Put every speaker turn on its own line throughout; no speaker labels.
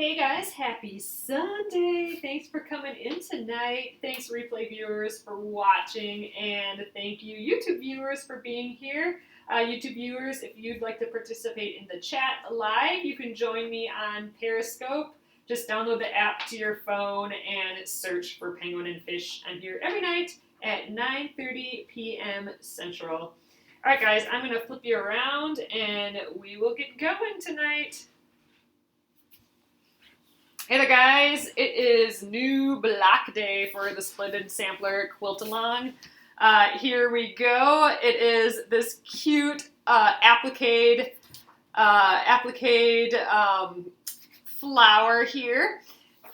Hey guys, happy Sunday. Thanks for coming in tonight. Thanks replay viewers for watching, and thank you YouTube viewers for being here. YouTube viewers, if you'd like to participate in the chat live, you can join me on Periscope. Just download the app to your phone and search for Penguin and Fish. I'm here every night at 9:30 p.m. Central. All right guys, I'm going to flip you around and we will get going tonight. Hey there guys, it is new block day for the Splendid Sampler quilt along. Here we go. It is this cute appliqué flower here.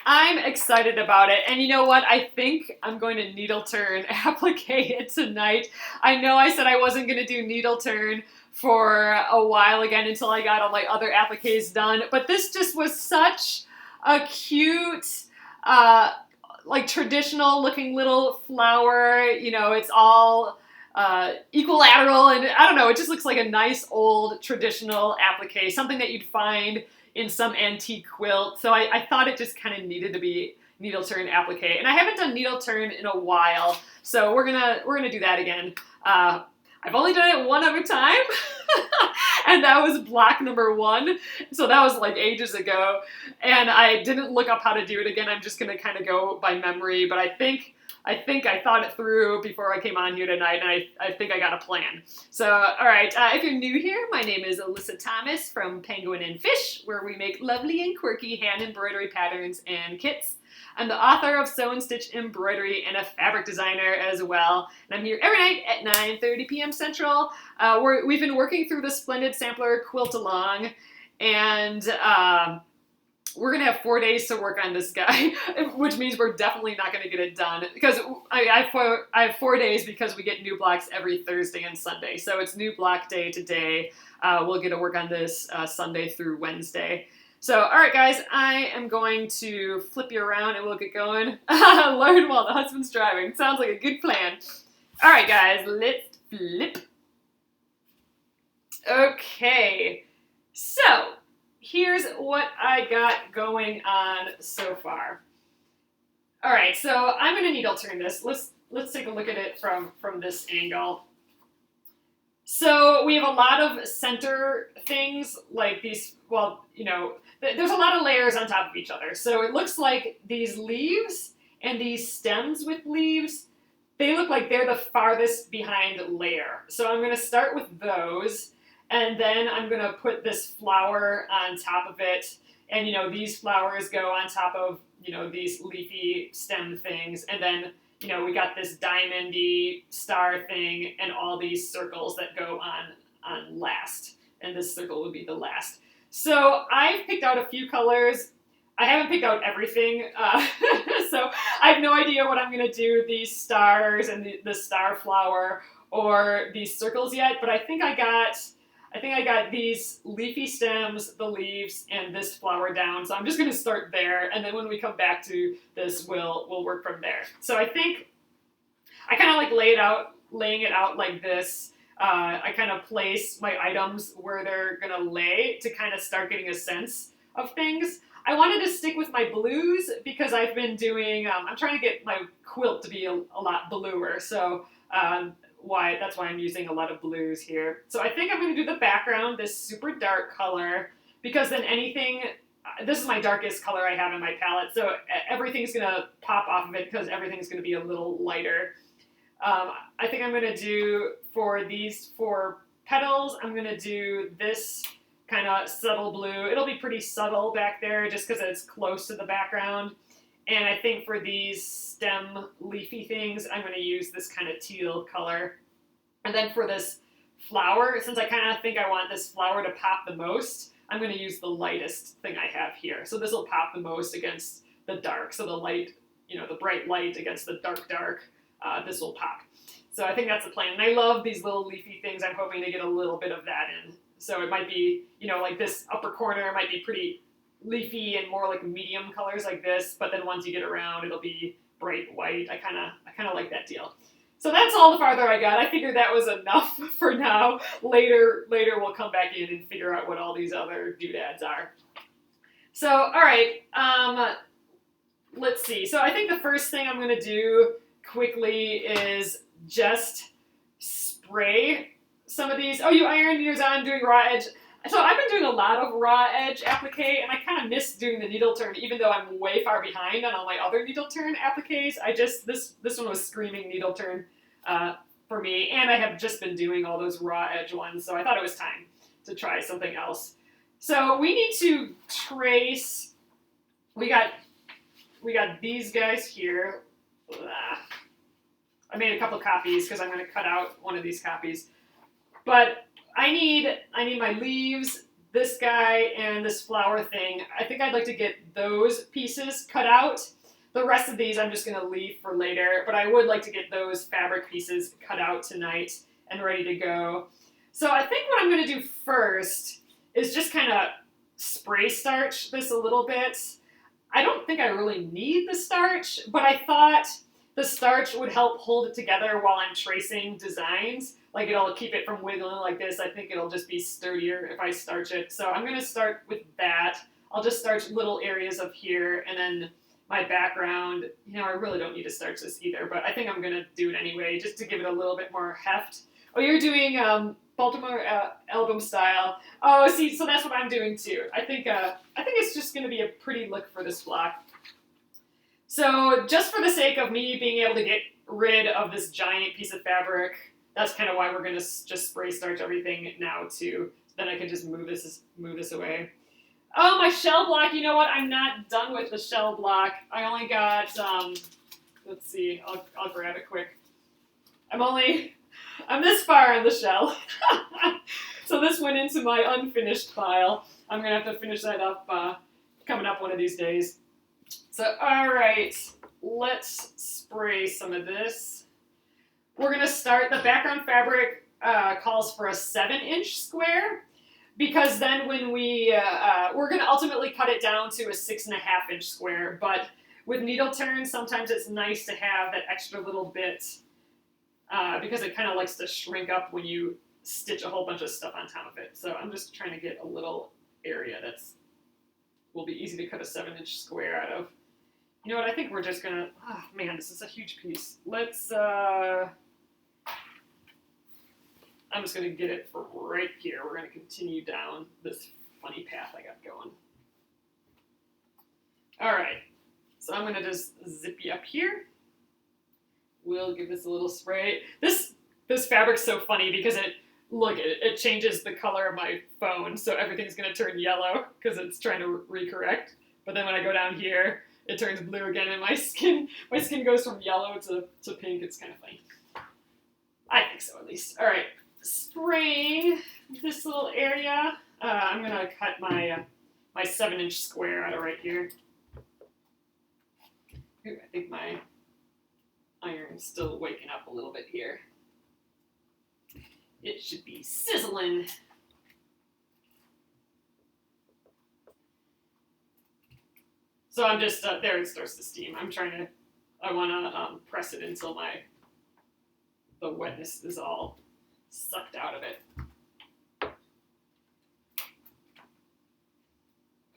I'm excited about it, and you know what? I think I'm going to needle turn appliqué it tonight. I know I said I wasn't going to do needle turn for a while again until I got all my other appliques done, but this just was such a cute, like traditional looking little flower. You know, it's all equilateral, and I don't know, it just looks like a nice old traditional applique, something that you'd find in some antique quilt. So I thought it just kind of needed to be needle turn applique, and I haven't done needle turn in a while, so we're gonna do that again. I've only done it one other time, and that was block number 1, so that was like ages ago, and I didn't look up how to do it again. I'm just gonna kind of go by memory, but I think I thought it through before I came on here tonight, and I think I got a plan. So, all right, if you're new here, my name is Alyssa Thomas from Penguin and Fish, where we make lovely and quirky hand embroidery patterns and kits. I'm the author of Sew and Stitch Embroidery and a fabric designer as well. And I'm here every night at 9:30 p.m. Central. We've been working through the Splendid Sampler quilt along, and we're going to have 4 days to work on this guy, which means we're definitely not going to get it done, because I have 4 days because we get new blocks every Thursday and Sunday. So it's new block day today. We'll get to work on this Sunday through Wednesday. So, all right, guys, I am going to flip you around and we'll get going. Learn while the husband's driving. Sounds like a good plan. All right, guys, let's flip. Okay, so here's what I got going on so far. All right, so I'm going to needle turn this. Let's take a look at it from this angle. So we have a lot of center things like these, well, you know, there's a lot of layers on top of each other. So it looks like these leaves and these stems with leaves, they look like they're the farthest behind layer. So I'm going to start with those, and then I'm going to put this flower on top of it. And, you know, these flowers go on top of, you know, these leafy stem things. And then, you know, we got this diamond-y star thing and all these circles that go on last. And this circle would be the last. So I've picked out a few colors. I haven't picked out everything. So I have no idea what I'm going to do with these stars and the star flower or these circles yet. But I think I got these leafy stems, the leaves, and this flower down. So I'm just going to start there, and then when we come back to this, we'll work from there. So I think I kind of like laying it out like this. I kind of place my items where they're going to lay to kind of start getting a sense of things. I wanted to stick with my blues because I've been doing, I'm trying to get my quilt to be a lot bluer. So that's why I'm using a lot of blues here. So I think I'm going to do the background, this super dark color, because then this is my darkest color I have in my palette, so everything's going to pop off of it because everything's going to be a little lighter. I think I'm going to do, for these 4 petals, I'm going to do this kind of subtle blue. It'll be pretty subtle back there just because it's close to the background. And I think for these stem leafy things, I'm going to use this kind of teal color. And then for this flower, since I kind of think I want this flower to pop the most, I'm going to use the lightest thing I have here. So this will pop the most against the dark. So the light, you know, the bright light against the dark, this will pop. So I think that's the plan. And I love these little leafy things. I'm hoping to get a little bit of that in. So it might be, you know, like this upper corner might be pretty leafy and more like medium colors like this, but then once you get around, it'll be bright white. I kind of like that deal. So that's all the farther I got. I figured that was enough for now. Later we'll come back in and figure out what all these other doodads are. So, all right, let's see. So I think the first thing I'm gonna do quickly is just spray some of these. Oh, you ironed yours on doing raw edge. So I've been doing a lot of raw edge applique, and I kind of miss doing the needle turn, even though I'm way far behind on all my other needle turn appliques. This one was screaming needle turn for me, and I have just been doing all those raw edge ones, so I thought it was time to try something else. So we need to trace. We got these guys here. I made a couple copies because I'm going to cut out one of these copies. But I need my leaves, this guy, and this flower thing. I think I'd like to get those pieces cut out. The rest of these I'm just going to leave for later, but I would like to get those fabric pieces cut out tonight and ready to go. So I think what I'm going to do first is just kind of spray starch this a little bit. I don't think I really need the starch, but I thought the starch would help hold it together while I'm tracing designs. Like it'll keep it from wiggling like this. I think it'll just be sturdier if I starch it. So I'm going to start with that. I'll just starch little areas of here, and then my background, I really don't need to starch this either, but I think I'm going to do it anyway just to give it a little bit more heft. Oh, you're doing Baltimore album style. Oh, see, so that's what I'm doing too. I think it's just going to be a pretty look for this block. So just for the sake of me being able to get rid of this giant piece of fabric, that's kind of why we're going to just spray starch everything now too. Then I can just move this away. Oh, my shell block. You know what? I'm not done with the shell block. I only got, let's see. I'll grab it quick. I'm this far in the shell. So this went into my unfinished pile. I'm going to have to finish that up coming up one of these days. So, all right, let's spray some of this. We're going to start, the background fabric calls for a 7-inch square, because then when we're going to ultimately cut it down to a 6.5-inch square, but with needle turns, sometimes it's nice to have that extra little bit because it kind of likes to shrink up when you stitch a whole bunch of stuff on top of it. So I'm just trying to get a little area will be easy to cut a 7-inch square out of. You know what, I think we're just gonna, oh man, this is a huge piece. Let's, I'm just gonna get it for right here. We're gonna continue down this funny path I got going. All right, so I'm gonna just zip you up here. We'll give this a little spray. This fabric's so funny because it changes the color of my phone, so everything's gonna turn yellow because it's trying to recorrect. But then when I go down here, it turns blue again, and my skin goes from yellow to pink. It's kind of funny. I think so, at least. All right, spraying this little area. I'm gonna cut my 7-inch square out of right here. Ooh, I think my iron's still waking up a little bit here. It should be sizzling. So I'm just, there it starts to steam. I want to press it until the wetness is all sucked out of it.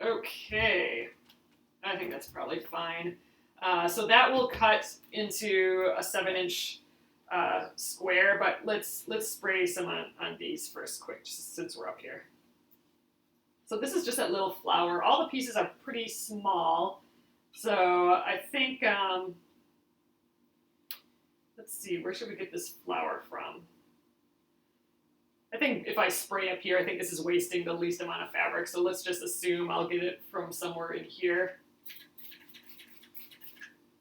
Okay, I think that's probably fine. So that will cut into a 7-inch square, but let's spray some on these first quick, just since we're up here. So this is just that little flower. All the pieces are pretty small. So I think, let's see, where should we get this flower from? I think if I spray up here, I think this is wasting the least amount of fabric. So let's just assume I'll get it from somewhere in here.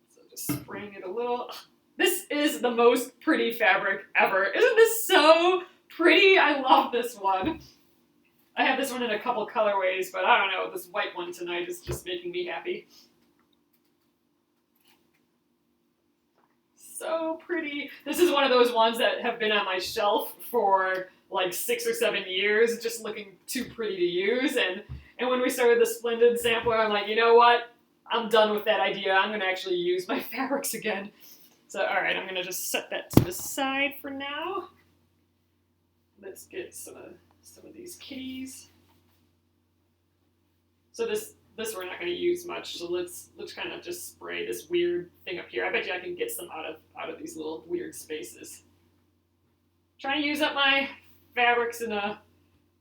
So just spraying it a little. This is the most pretty fabric ever. Isn't this so pretty? I love this one. I have this one in a couple colorways, but I don't know, this white one tonight is just making me happy. So pretty. This is one of those ones that have been on my shelf for like 6 or 7 years, just looking too pretty to use. And when we started the Splendid Sampler, I'm like, you know what? I'm done with that idea. I'm going to actually use my fabrics again. So, all right, I'm going to just set that to the side for now. Let's get some of these kitties. So this we're not going to use much, so let's kind of just spray this weird thing up here. I bet you I can get some out of these little weird spaces. Trying to use up my fabrics in a,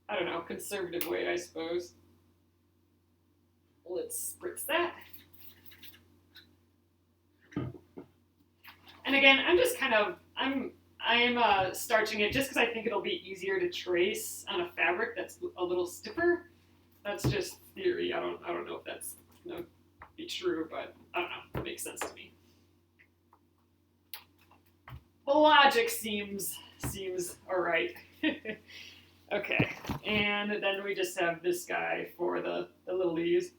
I don't know, conservative way, I suppose. Let's spritz that. And again, I'm just kind of, I'm starching it just because I think it'll be easier to trace on a fabric that's a little stiffer. That's just theory. I don't know if that's going to be true, but I don't know. It makes sense to me. The logic seems all right. Okay, and then we just have this guy for the little leaves.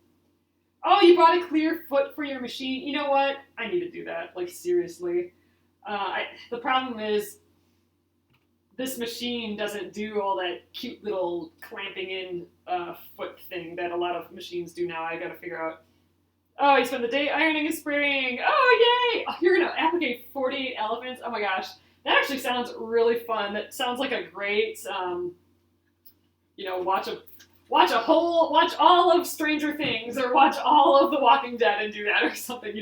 Oh, you bought a clear foot for your machine. You know what? I need to do that. Like, seriously. The problem is this machine doesn't do all that cute little clamping in foot thing that a lot of machines do now. I gotta figure out. Oh, you spend the day ironing and spraying. Oh, yay! Oh, you're gonna applique 48 elephants. Oh my gosh, that actually sounds really fun. That sounds like a great, watch all of Stranger Things or watch all of The Walking Dead and do that or something.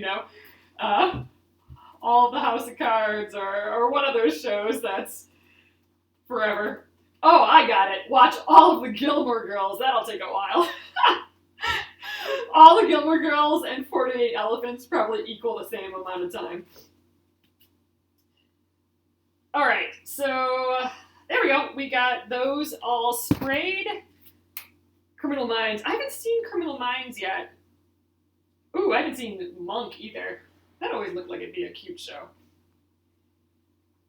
All of the House of Cards or one of those shows that's forever. Oh, I got it. Watch all of the Gilmore Girls. That'll take a while. All the Gilmore Girls and 48 elephants probably equal the same amount of time. All right, so there we go. We got those all sprayed. Criminal Minds. I haven't seen Criminal Minds yet. Ooh, I haven't seen Monk either. That always looked like it'd be a cute show.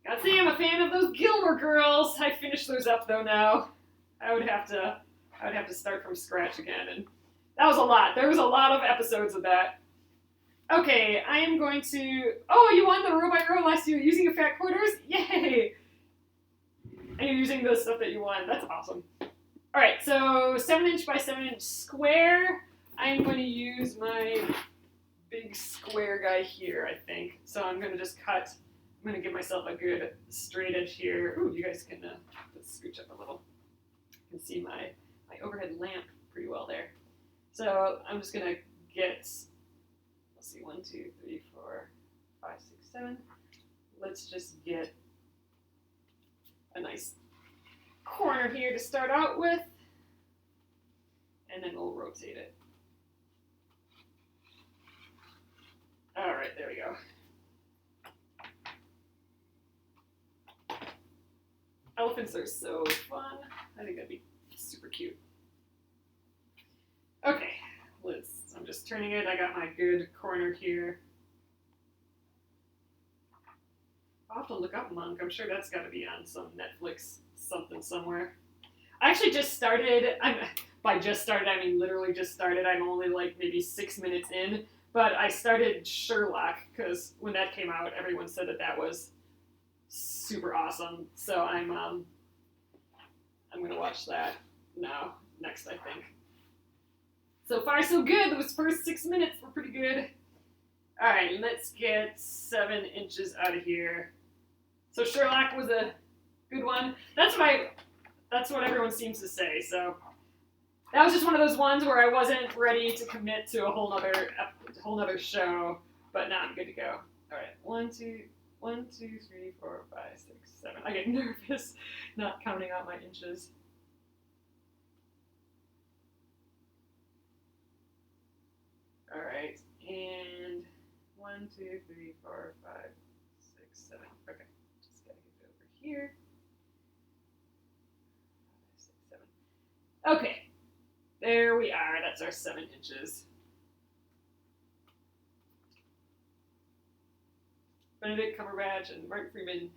Gotta say, I'm a fan of those Gilmore Girls. I finished those up though now. I would have to start from scratch again, and that was a lot. There was a lot of episodes of that. Okay, I am going to. Oh, you won the row by row last year using your fat quarters? Yay! And you're using the stuff that you won. That's awesome. All right, so 7" by 7" square. I'm going to use my big square guy here, I think. So I'm going to just cut. I'm going to give myself a good straight edge here. Ooh, you guys can let's scooch up a little. You can see my overhead lamp pretty well there. So I'm just going to get, let's see, 1, 2, 3, 4, 5, 6, 7. Let's just get a nice corner here to start out with. And then we'll rotate it. All right, there we go. Elephants are so fun. I think that'd be super cute. Okay, I'm just turning it. I got my good corner here. I'll have to look up Monk. I'm sure that's got to be on some Netflix something somewhere. I actually just started. By just started, I mean literally just started. I'm only like maybe 6 minutes in. But I started Sherlock because when that came out, everyone said that was super awesome. So I'm gonna watch that now next, I think. So far, so good. Those first 6 minutes were pretty good. All right, let's get 7 inches out of here. So Sherlock was a good one. That's what everyone seems to say. So that was just one of those ones where I wasn't ready to commit to a whole nother show, but now I'm good to go. All right, 1, 2, 3, 4, 5, 6, 7. I get nervous not counting out my inches. All right, and 1, 2, 3, 4, 5, 6, 7. Okay, just gotta get it over here. 5, 6, 7. Okay, there we are. That's our 7 inches. Benedict Cumberbatch and Martin Freeman.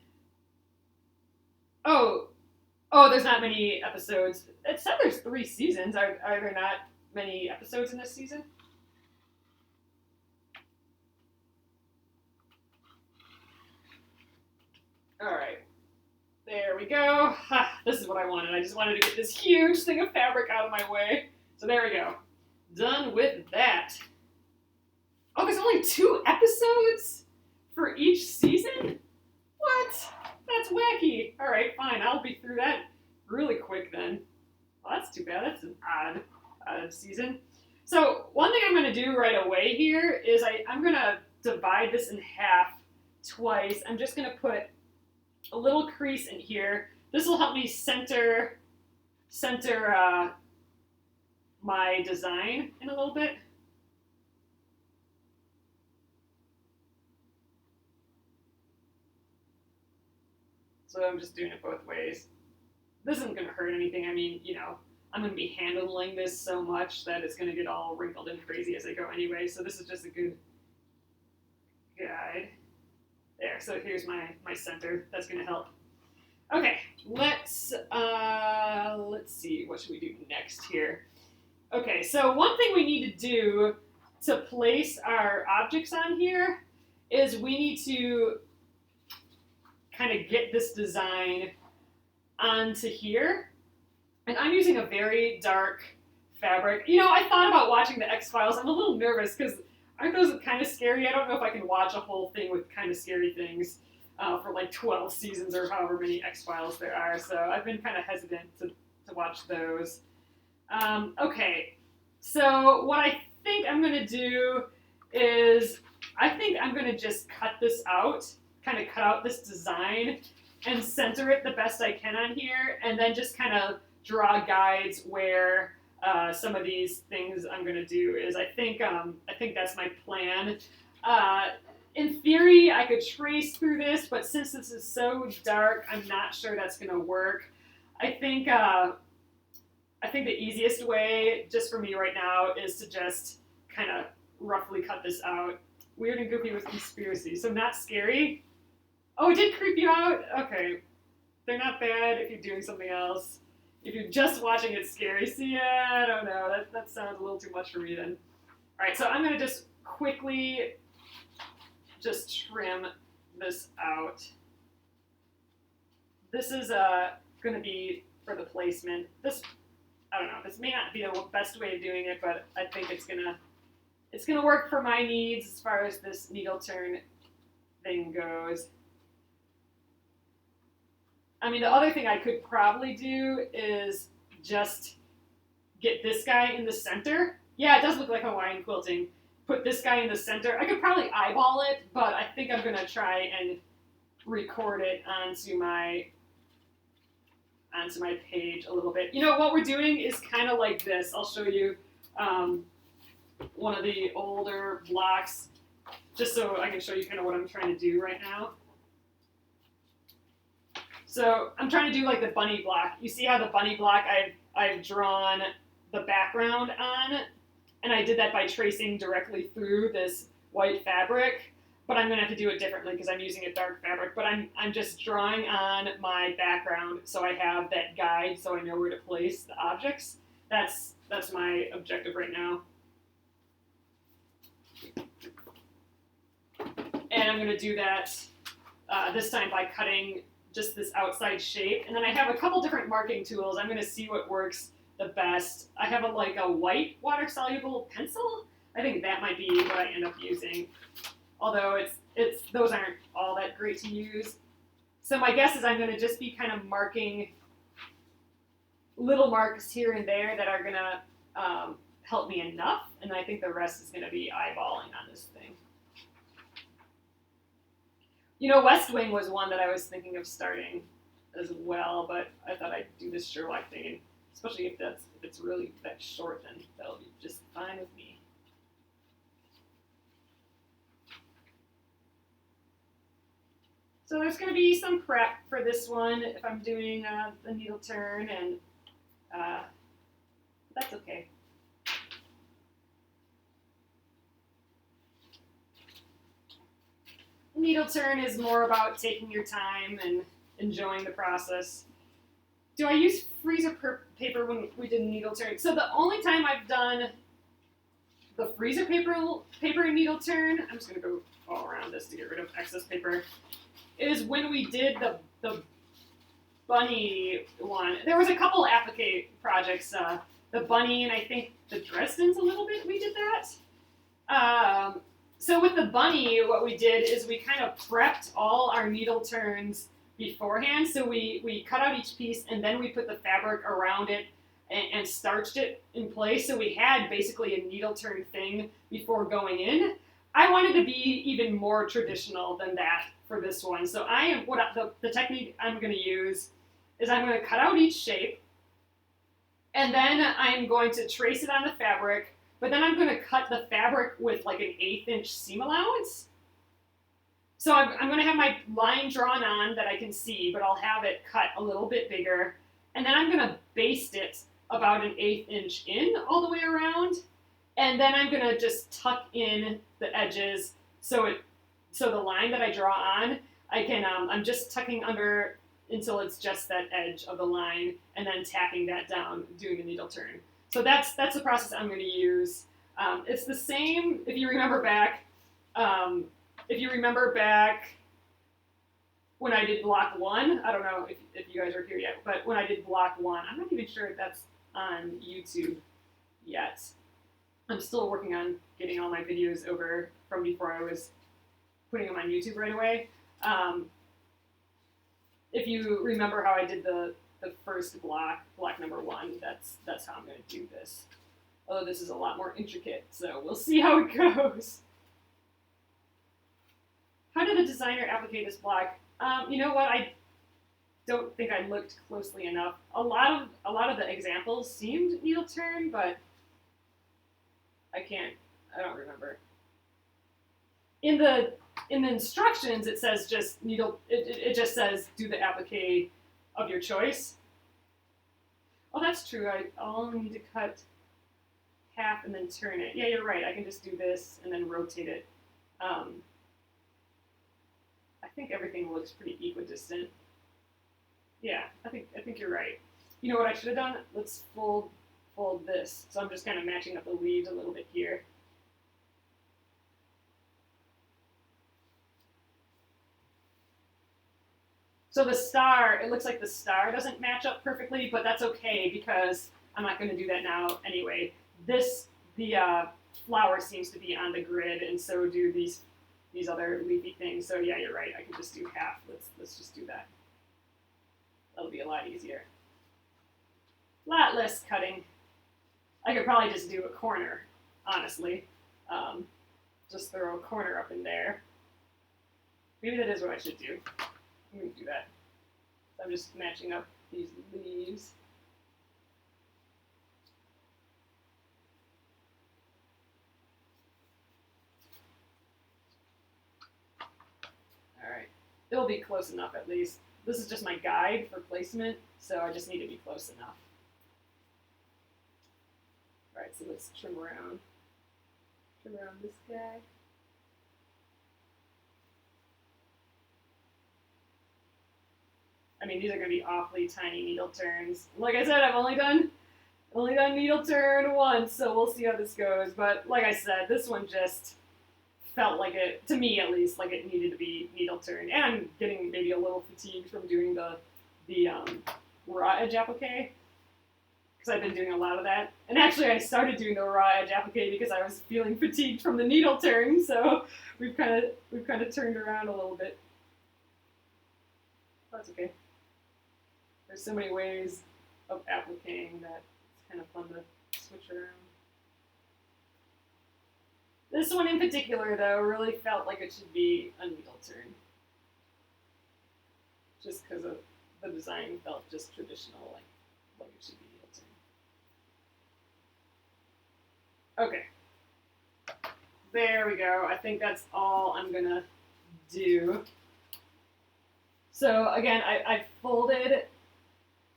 Oh, there's not many episodes. It said there's 3 seasons. Are there not many episodes in this season? All right. There we go. This is what I wanted. I just wanted to get this huge thing of fabric out of my way. So there we go. Done with that. Oh, there's only 2 episodes for each season? What? That's wacky. All right, fine. I'll be through that really quick then. Well, that's too bad. That's an odd season. So one thing I'm going to do right away here is I'm going to divide this in half twice. I'm just going to put a little crease in here. This will help me center my design in a little bit. So I'm just doing it both ways. This isn't going to hurt anything. I mean, you know, I'm going to be handling this so much that it's going to get all wrinkled and crazy as I go anyway. So this is just a good guide. There, so here's my center. That's going to help. Okay, let's see, what should we do next here? Okay, so one thing we need to do to place our objects on here is we need to kind of get this design onto here. And I'm using a very dark fabric. You know, I thought about watching the X-Files. I'm a little nervous because aren't those kind of scary? I don't know if I can watch a whole thing with kind of scary things for like 12 seasons or however many X-Files there are. So I've been kind of hesitant to watch those. Okay, so what I think I'm going to do is I think I'm going to just cut this out, kind of cut out this design and center it the best I can on here, and then just kind of draw guides where some of these things I'm going to do is. I think that's my plan. In theory, I could trace through this, but since this is so dark, I'm not sure that's going to work. I think the easiest way, just for me right now, is to just kind of roughly cut this out. Weird and goofy with conspiracy, so not scary. Oh, it did creep you out? Okay. They're not bad if you're doing something else. If you're just watching it scary, see, I don't know. That sounds a little too much for me then. All right, so I'm going to just quickly just trim this out. This is going to be for the placement. This, I don't know, this may not be the best way of doing it, but I think it's gonna work for my needs as far as this needle turn thing goes. I mean, the other thing I could probably do is just get this guy in the center. Yeah, it does look like Hawaiian quilting. Put this guy in the center. I could probably eyeball it, but I think I'm gonna try and record it onto my page a little bit. You know, what we're doing is kind of like this. I'll show you one of the older blocks, just so I can show you kind of what I'm trying to do right now. So I'm trying to do like the bunny block. You see how the bunny block I've drawn the background on, and I did that by tracing directly through this white fabric, but I'm gonna have to do it differently because I'm using a dark fabric, but I'm just drawing on my background so I have that guide so I know where to place the objects. That's my objective right now. And I'm gonna do that this time by cutting just this outside shape. And then I have a couple different marking tools. I'm gonna see what works the best. I have a white water-soluble pencil. I think that might be what I end up using. Although those aren't all that great to use. So my guess is I'm gonna just be kind of marking little marks here and there that are gonna help me enough. And I think the rest is gonna be eyeballing on this thing. You know, West Wing was one that I was thinking of starting as well, but I thought I'd do this Sherlock thing, and especially if it's really that short, then that'll be just fine with me. So there's going to be some prep for this one if I'm doing the needle turn, and that's okay. Needle turn is more about taking your time and enjoying the process. Do I use freezer paper when we did needle turn? So the only time I've done the freezer paper and needle turn, I'm just going to go all around this to get rid of excess paper, is when we did the bunny one. There was a couple appliqué projects, the bunny and I think the Dresden's a little bit, we did that. So with the bunny, what we did is we kind of prepped all our needle turns beforehand. So we cut out each piece and then we put the fabric around it and starched it in place, so we had basically a needle turn thing before going in. I wanted to be even more traditional than that for this one. So the technique I'm going to use is I'm going to cut out each shape, and then I'm going to trace it on the fabric, but then I'm going to cut the fabric with like an 1/8 inch seam allowance. So I'm going to have my line drawn on that I can see, but I'll have it cut a little bit bigger. And then I'm going to baste it about an 1/8 inch in all the way around. And then I'm going to just tuck in the edges so the line that I draw on, I'm just tucking under until it's just that edge of the line, and then tapping that down, doing the needle turn. So that's the process I'm going to use. It's the same if you remember back. When I did block 1, I don't know if you guys are here yet, but when I did block 1, I'm not even sure if that's on YouTube yet. I'm still working on getting all my videos over from before I was putting them on YouTube right away. If you remember how I did the first block number 1, that's how I'm going to do this. Although this is a lot more intricate, so we'll see how it goes. How did the designer applicate this block? You know what? I don't think I looked closely enough. A lot of the examples seemed needle turn, but I don't remember. In the instructions, it says just needle. It just says do the applique of your choice. Oh, that's true. I'll need to cut half and then turn it. Yeah, you're right. I can just do this and then rotate it. I think everything looks pretty equidistant. Yeah, I think you're right. You know what I should have done? Let's fold this. So I'm just kind of matching up the leaves a little bit here. So the star, it looks like the star doesn't match up perfectly, but that's okay because I'm not going to do that now anyway. The flower seems to be on the grid, and so do these other leafy things. So yeah, you're right. I can just do half. Let's just do that. That'll be a lot easier. A lot less cutting. I could probably just do a corner, honestly. Just throw a corner up in there. Maybe that is what I should do. I'm going to do that. So I'm just matching up these leaves. All right. It'll be close enough at least. This is just my guide for placement, so I just need to be close enough. All right, so let's trim around this guy. I mean, these are going to be awfully tiny needle turns. Like I said, I've only done needle turn once, so we'll see how this goes. But like I said, this one just felt like it, to me at least, like it needed to be needle turn. And I'm getting maybe a little fatigued from doing the raw edge applique, because I've been doing a lot of that. And actually, I started doing the raw edge applique because I was feeling fatigued from the needle turn. So we've kind of turned around a little bit. That's okay. There's so many ways of appliquing that it's kind of fun to switch around. This one in particular, though, really felt like it should be a needle turn. Just because of the design felt just traditional, like it should be needle turn. Okay. There we go. I think that's all I'm going to do. So again, I folded.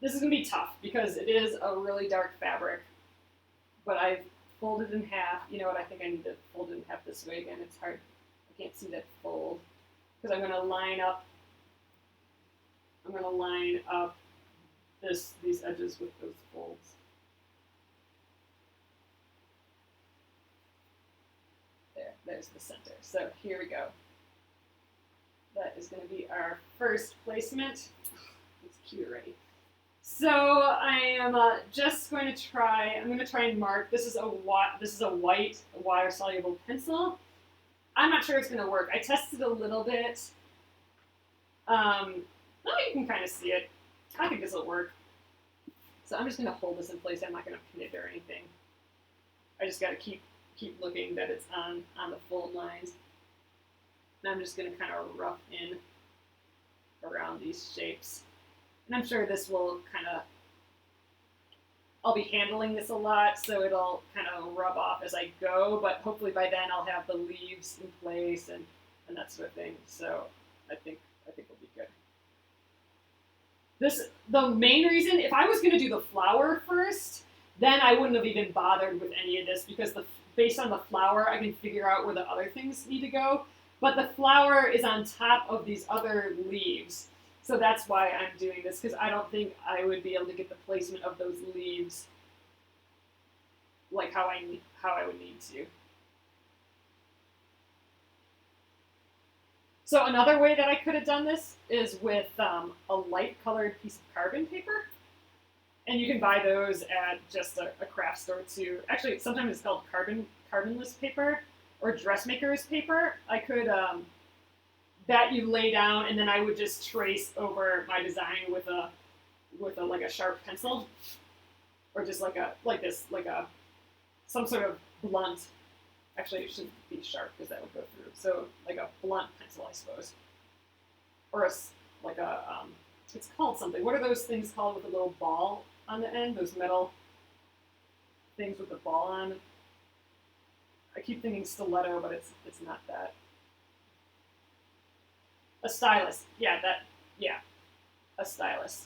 This is going to be tough because it is a really dark fabric, but I've folded in half. You know what? I think I need to fold it in half this way again. It's hard. I can't see that fold because I'm going to line up. These edges with those folds. There's the center. So here we go. That is going to be our first placement. It's cute already. So I am just going to try. I'm going to try and mark. This is a white water-soluble pencil. I'm not sure it's going to work. I tested a little bit. Oh, you can kind of see it. I think this will work. So I'm just going to hold this in place. I'm not going to pin it or anything. I just got to keep looking that it's on the fold lines. And I'm just going to kind of rough in around these shapes. And I'm sure this will kind of, I'll be handling this a lot, so it'll kind of rub off as I go, but hopefully by then I'll have the leaves in place and that sort of thing. So I think it'll be good. The main reason, if I was going to do the flower first, then I wouldn't have even bothered with any of this, because based on the flower, I can figure out where the other things need to go. But the flower is on top of these other leaves. So that's why I'm doing this, because I don't think I would be able to get the placement of those leaves like how I would need to. So another way that I could have done this is with a light colored piece of carbon paper. And you can buy those at just a craft store too. Actually, sometimes it's called carbonless paper or dressmaker's paper. I could, that you lay down, and then I would just trace over my design with like a sharp pencil, or just like some sort of blunt. Actually, it shouldn't be sharp because that would go through. So like a blunt pencil, I suppose, or it's called something. What are those things called with a little ball on the end? Those metal things with the ball on. I keep thinking stiletto, but it's not that. A stylus. Yeah, a stylus.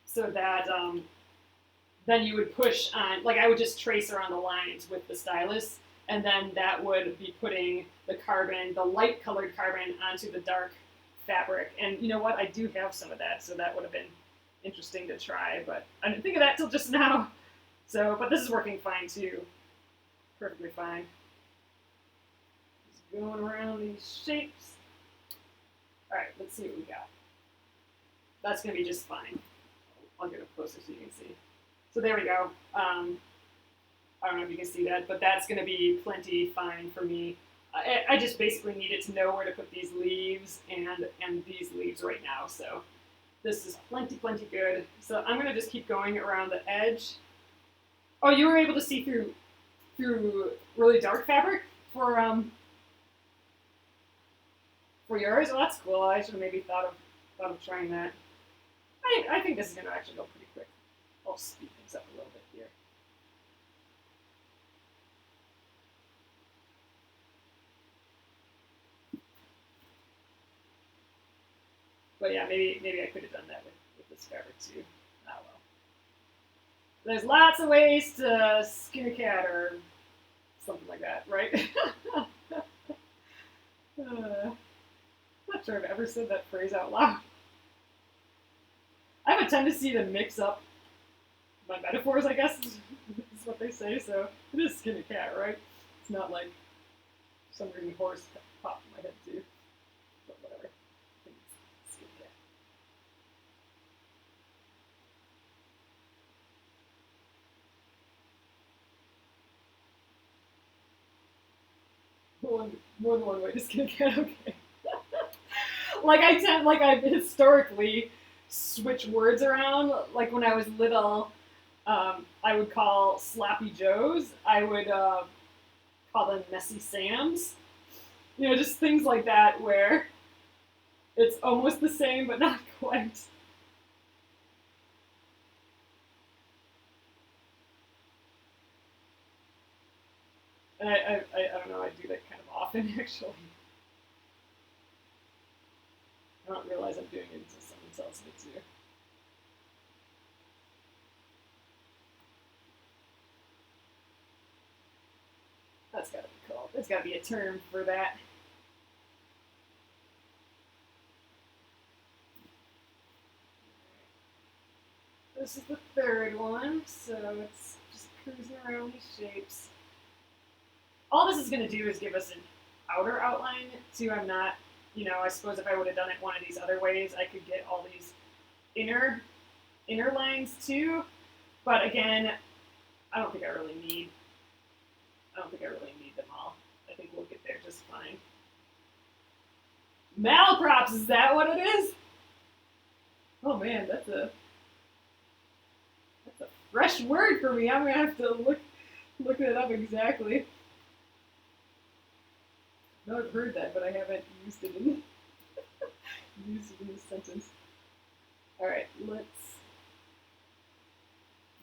So that then you would push on, like I would just trace around the lines with the stylus, and then that would be putting the light colored carbon onto the dark fabric. And you know what? I do have some of that, so that would have been interesting to try, but I didn't think of that till just now. So, but this is working fine too. Perfectly fine. Just going around these shapes. All right, let's see what we got. That's going to be just fine. I'll get it closer so you can see. So there we go. I don't know if you can see that, but that's going to be plenty fine for me. I just basically needed to know where to put these leaves and these leaves right now. So this is plenty good. So I'm going to just keep going around the edge. Oh, you were able to see through really dark fabric for yours? Well, that's cool. I should have maybe thought of trying that. I think this is going to actually go pretty quick. I'll speed things up a little bit here. But yeah, maybe I could have done that with this fabric too. Oh well. There's lots of ways to skin a cat or something like that, right? I'm not sure I've ever said that phrase out loud. I have a tendency to mix up my metaphors, I guess, is what they say, so it is skin a cat, right? It's not like some green horse popped in my head too. But whatever. I think it's skin a cat. More than one way to skin a cat, okay. I historically switch words around. Like when I was little, I would call sloppy joes. I would call them messy Sams. You know, just things like that where it's almost the same but not quite. And I don't know, I do that kind of often actually. I don't realize I'm doing it until someone tells me to. That's gotta be called. There's gotta be a term for that. This is the third one, so it's just cruising around these shapes. All this is going to do is give us an outer outline, too. I'm not, I suppose if I would have done it one of these other ways, I could get all these inner lines, too. But again, I don't think I really need them all. I think we'll get there just fine. Malaprops, is that what it is? Oh man, fresh word for me. I'm gonna have to look it up exactly. No, I've heard that, but I haven't used it in this sentence. All right, let's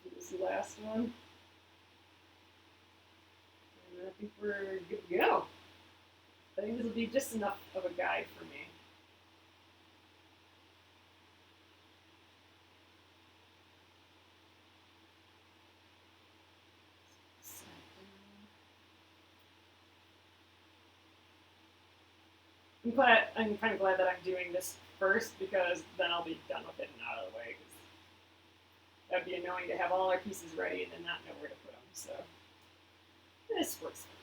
do this last one. And I think we're good to go. I think this will be just enough of a guide for me. I'm kind of glad that I'm doing this first, because then I'll be done with it and out of the way. That'd be annoying to have all our pieces ready and then not know where to put them. So this works for me.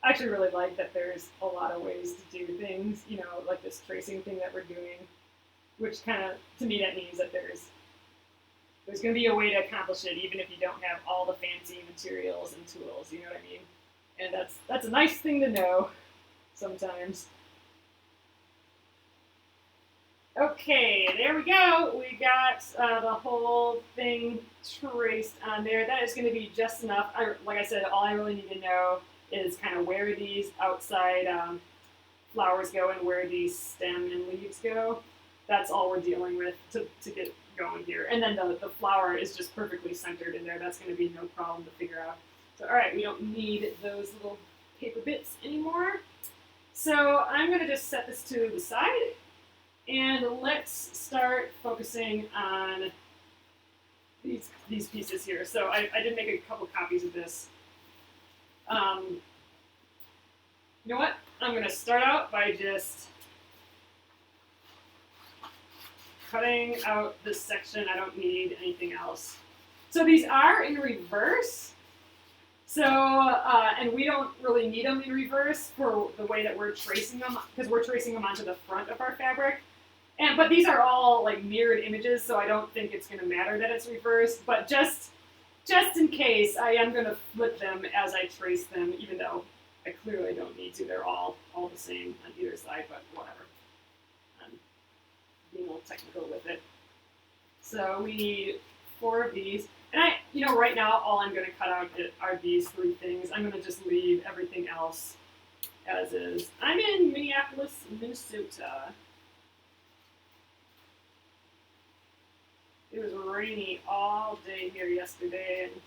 I actually really like that there's a lot of ways to do things, you know, like this tracing thing that we're doing, which kind of, to me, that means that there's going to be a way to accomplish it, even if you don't have all the fancy materials and tools, you know what I mean? And that's a nice thing to know sometimes. Okay, there we go. We got the whole thing traced on there. That is going to be just enough. Like I said, all I really need to know is kind of where these outside flowers go and where these stem and leaves go. That's all we're dealing with to get going here. And then the flower is just perfectly centered in there. That's going to be no problem to figure out. So, all right, we don't need those little paper bits anymore. So I'm going to just set this to the side. And let's start focusing on these pieces here. So I did make a couple copies of this. You know what? I'm going to start out by just cutting out this section. I don't need anything else. So these are in reverse. So, and we don't really need them in reverse for the way that we're tracing them, because we're tracing them onto the front of our fabric. But these are all like mirrored images, so I don't think it's going to matter that it's reversed. But just in case, I am going to flip them as I trace them, even though I clearly don't need to. They're all the same on either side, but whatever. I'm being a little technical with it. So we need 4 of these. And right now, all I'm going to cut out are these 3 things. I'm going to just leave everything else as is. I'm in Minneapolis, Minnesota. It was rainy all day here yesterday and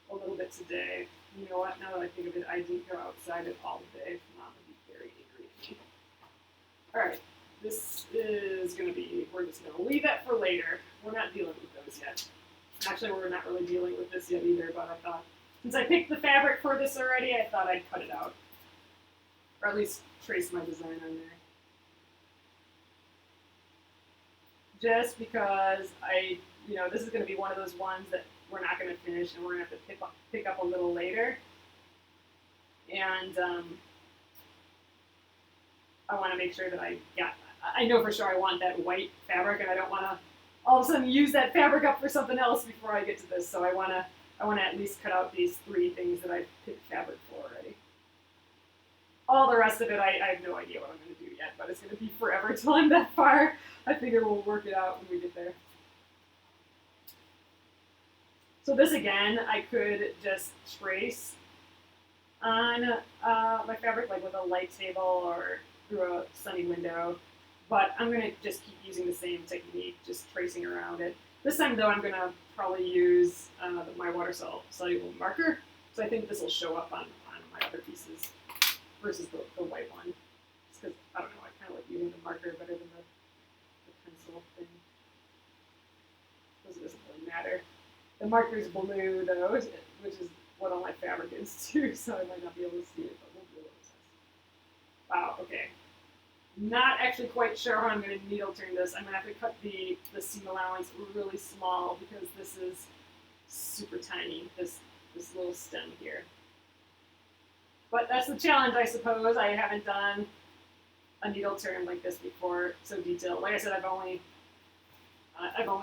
a little bit today. You know what? Now that I think of it, I didn't go outside it all day. Mom would be very angry at me. All right, this is going to be, we're just going to leave that for later. We're not dealing with those yet. Actually, we're not really dealing with this yet either, but I thought, since I picked the fabric for this already, I thought I'd cut it out. Or at least trace my design on there. Just because this is going to be one of those ones that we're not going to finish and we're going to have to pick up a little later. And I want to make sure that I know for sure I want that white fabric, and I don't want to all of a sudden use that fabric up for something else before I get to this. So I want to at least cut out these 3 things that I've picked fabric for already. All the rest of it, I have no idea what I'm going to do yet, but it's going to be forever till I'm that far. I figure we'll work it out when we get there. So this again, I could just trace on my fabric, like with a light table or through a sunny window. But I'm going to just keep using the same technique, just tracing around it. This time, though, I'm going to probably use my water-soluble marker. So I think this will show up on my other pieces versus the white one. Just because, I don't know, I kind of like using the marker better than the pencil thing. Because it doesn't really matter. The marker's blue, though, which is what all my fabric is, too, so I might not be able to see it, but we'll do a little test. Wow, okay. Not actually quite sure how I'm going to needle turn this. I'm going to have to cut the seam allowance really small because this is super tiny, this little stem here. But that's the challenge, I suppose. I haven't done a needle turn like this before, so detailed. Like I said, I've only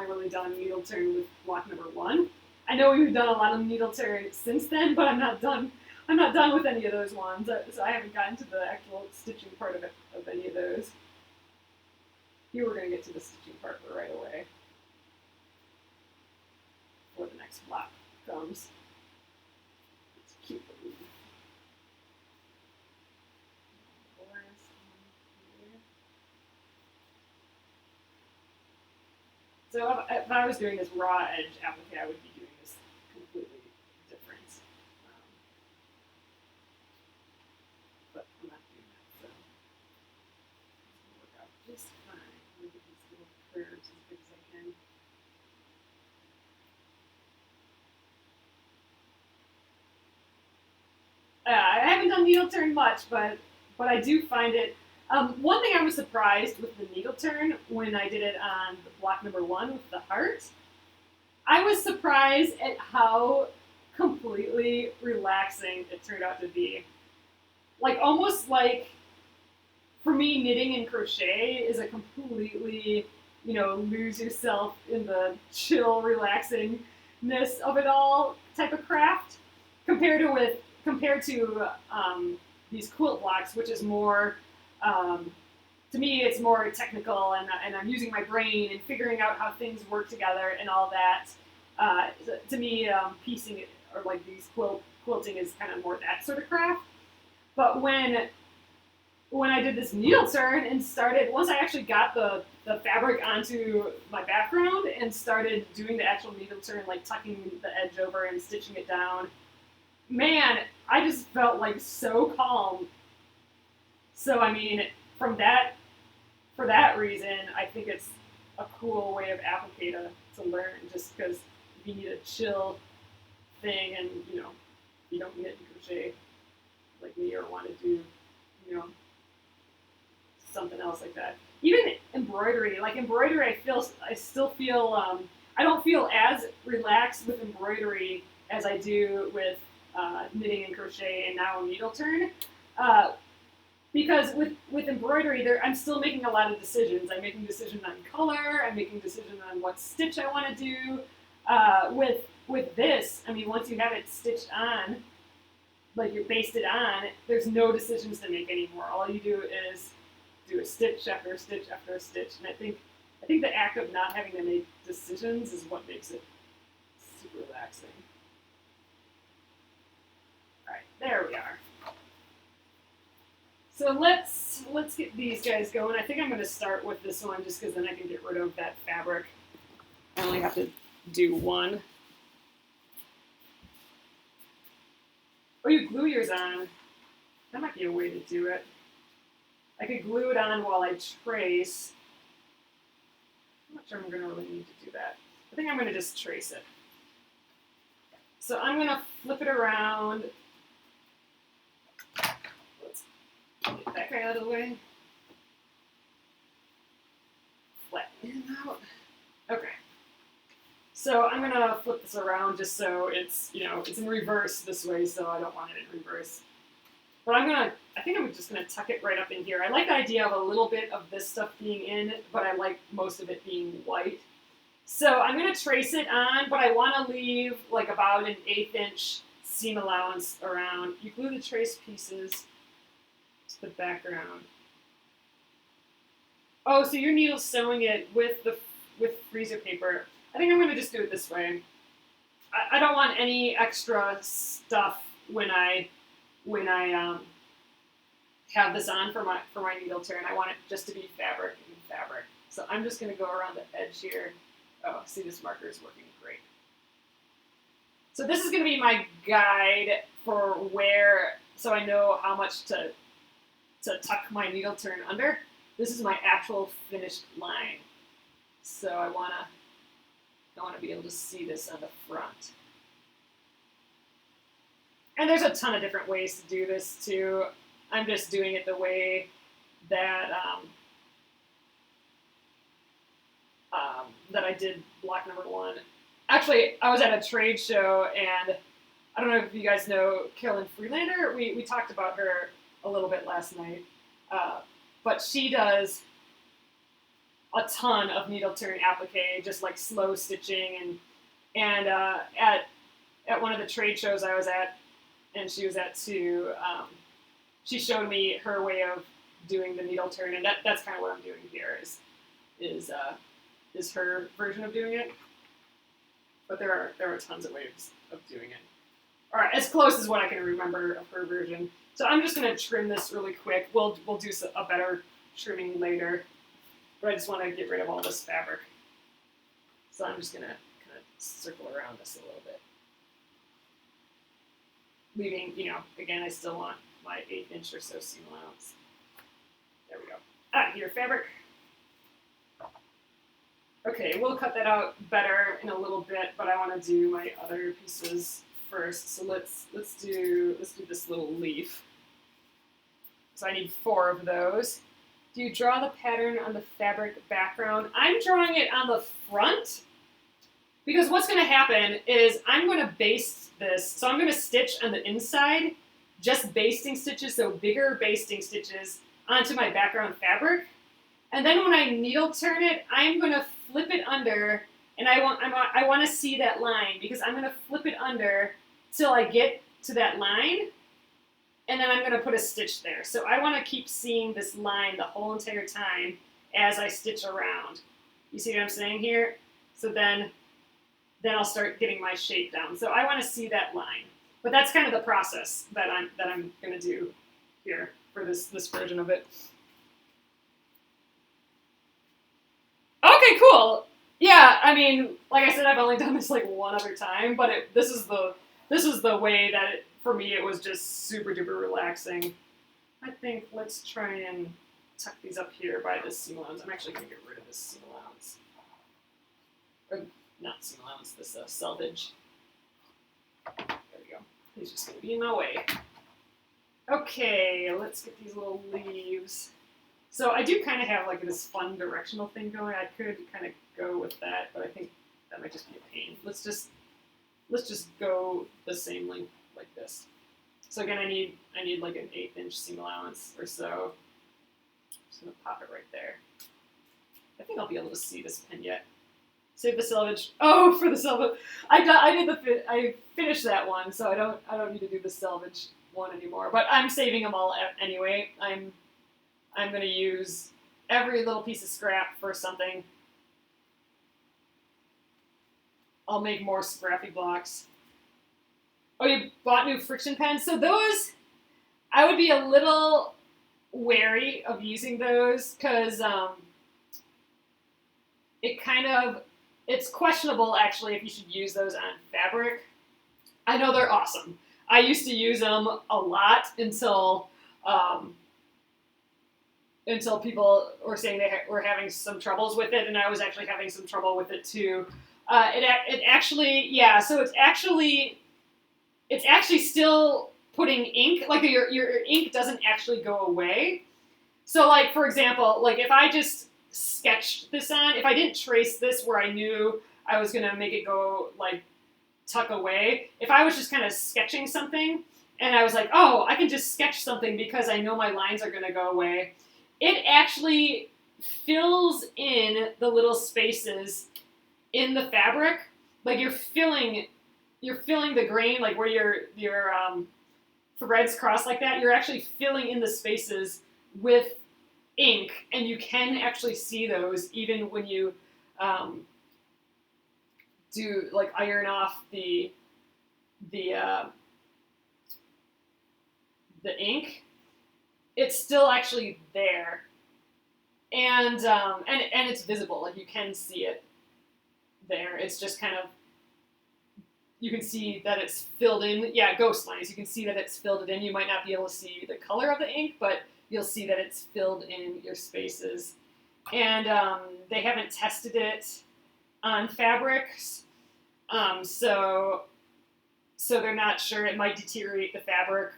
really done needle turn with block number 1. I know we've done a lot of needle turn since then, but I'm not done I'm not done with any of those ones, so I haven't gotten to the actual stitching part of any of those. Here we're going to get to the stitching part right away, before the next block comes. It's cute. So if I was doing this raw edge applique, I would be doing this completely different. But I'm not doing that, so it's going to work out just fine. I'm going to get these little curves as big as I can. I haven't done needle turn much, but I do find it. One thing I was surprised with the needle turn when I did it on the block number 1 with the heart, I was surprised at how completely relaxing it turned out to be. Like, almost like, for me, knitting and crochet is a completely, lose yourself in the chill, relaxingness of it all type of craft, compared to these quilt blocks, which is more, to me, it's more technical, and I'm using my brain and figuring out how things work together and all that. To me, piecing it, or like these quilting is kind of more that sort of craft. But when I did this needle turn and started, once I actually got the fabric onto my background and started doing the actual needle turn, like tucking the edge over and stitching it down, man, I just felt like so calm. So I mean, for that reason, I think it's a cool way of applique to learn, just because if you need a chill thing and you don't knit and crochet like me, or want to do something else like that. Even embroidery, I still feel I don't feel as relaxed with embroidery as I do with knitting and crochet and now needle turn. Because with embroidery, I'm still making a lot of decisions. I'm making decisions on color. I'm making decisions on what stitch I want to do. With this, I mean, once you have it stitched on, like you're basted on, there's no decisions to make anymore. All you do is do a stitch after a stitch after a stitch. And I think the act of not having to make decisions is what makes it super relaxing. All right, there we are. So let's get these guys going. I think I'm going to start with this one just because then I can get rid of that fabric. I only have to do one. Oh, you glue yours on. That might be a way to do it. I could glue it on while I trace. I'm not sure I'm going to really need to do that. I think I'm going to just trace it. So I'm going to flip it around. Let's get that guy out of the way. Flatten him out. Okay. So I'm gonna flip this around just so it's, it's in reverse this way, so I don't want it in reverse. But I think I'm just gonna tuck it right up in here. I like the idea of a little bit of this stuff being in, but I like most of it being white. So I'm gonna trace it on, but I wanna leave like about an 1/8 inch seam allowance around. You glue the trace pieces to the background. Oh, so your needle's sewing it with freezer paper. I think I'm going to just do it this way. I don't want any extra stuff when I have this on for my needle turn. I want it just to be fabric and fabric. So I'm just going to go around the edge here. Oh, see, this marker is working great. So this is going to be my guide for so I know how much to tuck my needle turn under. This is my actual finished line. So I want to be able to see this on the front. And there's a ton of different ways to do this too. I'm just doing it the way that that I did block number 1. Actually, I was at a trade show, and I don't know if you guys know Carolyn Freelander. We talked about her a little bit last night. But she does a ton of needle turn applique, just like slow stitching, and at one of the trade shows I was at, and she was at two. She showed me her way of doing the needle turn, and that's kind of what I'm doing here is her version of doing it. But there are tons of ways of doing it. All right, as close as what I can remember of her version. So I'm just going to trim this really quick. We'll do a better trimming later, but I just want to get rid of all this fabric. So I'm just going to kind of circle around this a little bit. Leaving, again, I still want my 1/8 inch or so seam allowance. There we go. Here, fabric. Okay, we'll cut that out better in a little bit, but I want to do my other pieces first. So let's do this little leaf. So I need 4 of those. Do you draw the pattern on the fabric background? I'm drawing it on the front because what's going to happen is I'm going to baste this. So I'm going to stitch on the inside, just basting stitches, so bigger basting stitches onto my background fabric. And then when I needle turn it, I'm going to flip it under, and I want to see that line because I'm going to flip it under till I get to that line, and then I'm going to put a stitch there. So I want to keep seeing this line the whole entire time as I stitch around. You see what I'm saying here? So then I'll start getting my shape down. So I want to see that line. But that's kind of the process that I'm going to do here for this version of it. Okay, cool. Yeah, I mean, like I said, I've only done this like one other time, but this is the way that for me it was just super duper relaxing. I think let's try and tuck these up here by this seam allowance. I'm actually going to get rid of this seam allowance. Or not seam allowance, this selvage. There we go. He's just going to be in my way. Okay, let's get these little leaves. So I do kind of have like this fun directional thing going. I could kind of go with that, but I think that might just be a pain. Let's just go the same length like this. So again, I need like an 1/8 inch seam allowance or so. I'm just gonna pop it right there. I think I'll be able to see this pin yet. Save the selvage. Oh, for the selvage, I finished that one, so I don't need to do the selvage one anymore. But I'm saving them all anyway. I'm going to use every little piece of scrap for something. I'll make more scrappy blocks. Oh, you bought new friction pens? So those, I would be a little wary of using those because it's questionable actually if you should use those on fabric. I know they're awesome. I used to use them a lot until people were saying they were having some troubles with it, and I was actually having some trouble with it too. It actually, yeah. So it's actually still putting ink. Like your ink doesn't actually go away. So like for example, like if I just sketched this on, if I didn't trace this where I knew I was gonna make it go like tuck away. If I was just kind of sketching something, and I was like, oh, I can just sketch something because I know my lines are gonna go away. It actually fills in the little spaces in the fabric, like you're filling the grain, like where your threads cross like that. You're actually filling in the spaces with ink, and you can actually see those even when you do like iron off the ink. It's still actually there, and it's visible. Like you can see it there. It's just kind of, you can see that it's filled in. Yeah, ghost lines. You can see that it's filled it in. You might not be able to see the color of the ink, but you'll see that it's filled in your spaces. And they haven't tested it on fabrics, so they're not sure. It might deteriorate the fabric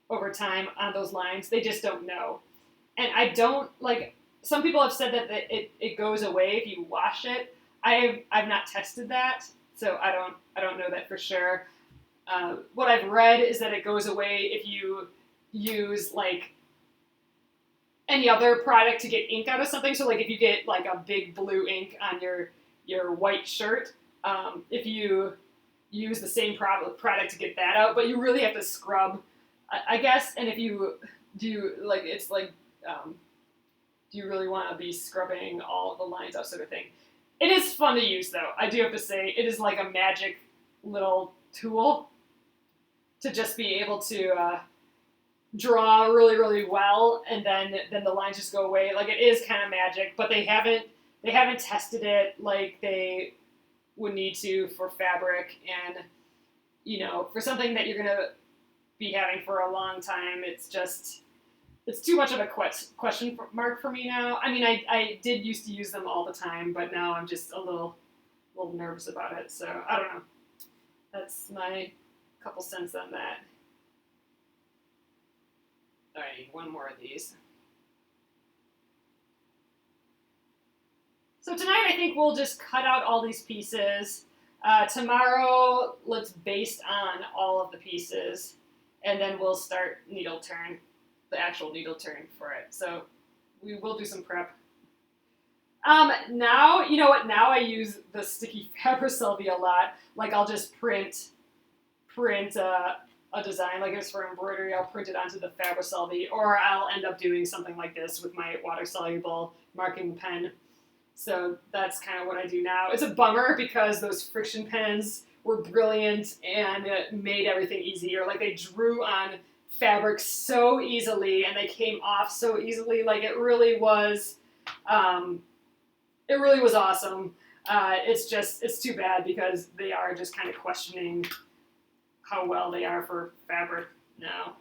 over time on those lines. They just don't know. And I don't, like, some people have said that it goes away if you wash it. I've not tested that, so I don't know that for sure. What I've read is that it goes away if you use like any other product to get ink out of something. So like if you get like a big blue ink on your white shirt, if you use the same product to get that out, but you really have to scrub, I guess. And if you do, like, it's like, do you really want to be scrubbing all of the lines out, sort of thing. It is fun to use, though. I do have to say, it is like a magic little tool to just be able to draw really, really well, and then the lines just go away. Like, it is kind of magic, but they haven't tested it like they would need to for fabric, and you know, for something that you're gonna be having for a long time, it's too much of a question mark for me now. I mean, I did used to use them all the time, but now I'm just a little nervous about it. So I don't know. That's my couple cents on that. All right, I need one more of these. So tonight I think we'll just cut out all these pieces. Tomorrow, let's baste on all of the pieces, and then we'll start needle turn, the actual needle turn for it. So we will do some prep. Now, you know what? Now I use the sticky Fabricelli a lot. Like, I'll just print a design, like it's for embroidery, I'll print it onto the Fabricelli, or I'll end up doing something like this with my water-soluble marking pen. So that's kind of what I do now. It's a bummer because those friction pens were brilliant and it made everything easier. Like, they drew on fabric so easily and they came off so easily. Like, it really was awesome. It's too bad because they are just kind of questioning how well they are for fabric now.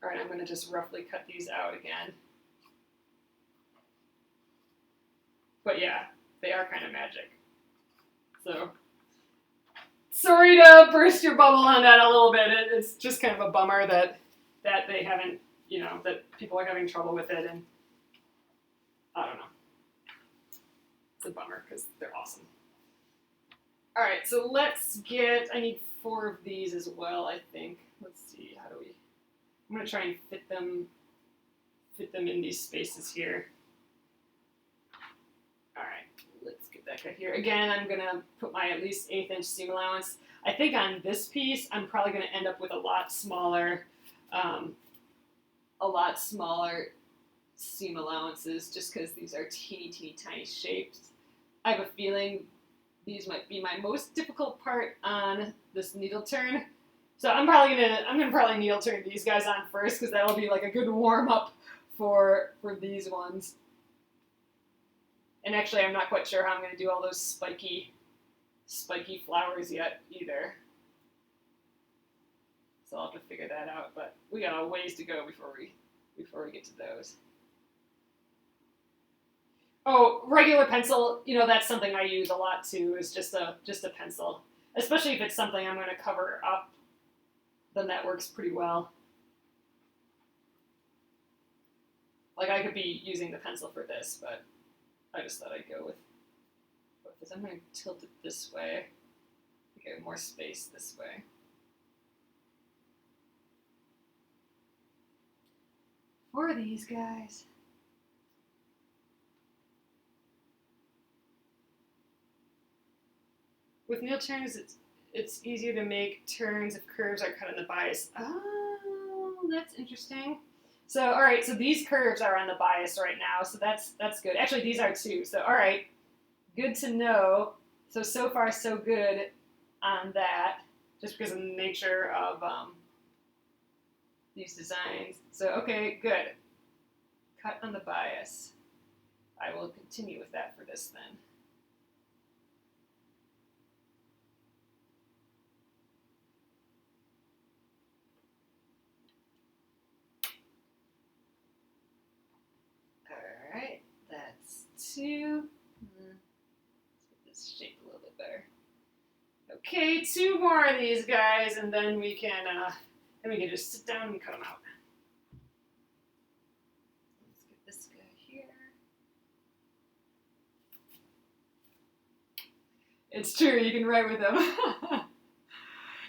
All right, I'm going to just roughly cut these out again. But yeah, they are kind of magic. So, sorry to burst your bubble on that a little bit. It's just kind of a bummer that they haven't, you know, that people are having trouble with it, and I don't know. It's a bummer because they're awesome. All right, so I need 4 of these as well, I think. Let's see, I'm going to try and fit them in these spaces here. All right, let's get that cut here. Again, I'm going to put my at least 1/8 inch seam allowance. I think on this piece, I'm probably going to end up with a lot smaller seam allowances, just because these are teeny tiny shapes. I have a feeling these might be my most difficult part on this needle turn. So I'm gonna probably needle turn these guys on first, because that'll be like a good warm up for these ones. And actually, I'm not quite sure how I'm gonna do all those spiky flowers yet either. So I'll have to figure that out, but we got a ways to go before we get to those. Oh, regular pencil, you know, that's something I use a lot too, is just a pencil. Especially if it's something I'm going to cover up, then that works pretty well. Like, I could be using the pencil for this, but I just thought I'd go with this. I'm going to tilt it this way to get more space this way. For these guys. With needle turns, it's easier to make turns if curves are cut on the bias. Oh, that's interesting. So, all right, so these curves are on the bias right now, so that's good. Actually, these are too. So, all right, good to know. So far, so good on that, just because of the nature of these designs. So, okay, good. Cut on the bias. I will continue with that for this then. Alright, that's 2. Let's get this shape a little bit better. Okay, 2 more of these guys, and then we can just sit down and cut them out. Let's get this guy here. It's true, you can write with them.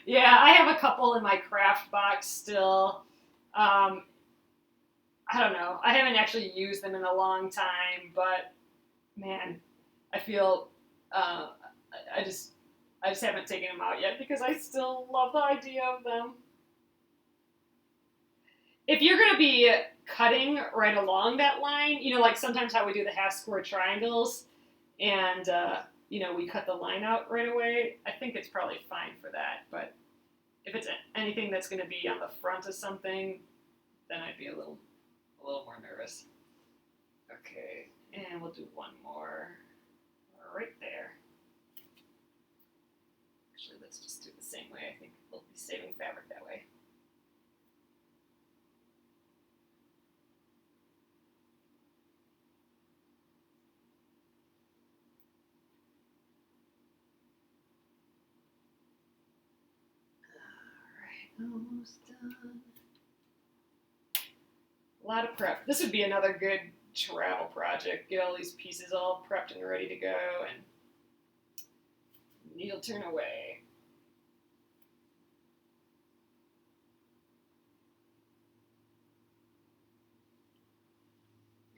Yeah, I have a couple in my craft box still. I don't know. I haven't actually used them in a long time, but man, I feel I I just haven't taken them out yet because I still love the idea of them. If you're going to be cutting right along that line, you know, like sometimes how we do the half square triangles and, you know, we cut the line out right away, I think it's probably fine for that. But if it's anything that's going to be on the front of something, then I'd be a little more nervous. Okay, and we'll do one more right there. Actually, let's just do it the same way. I think we'll be saving fabric that way. Almost done. A lot of prep. This would be another good travel project. Get all these pieces all prepped and ready to go and needle turn away.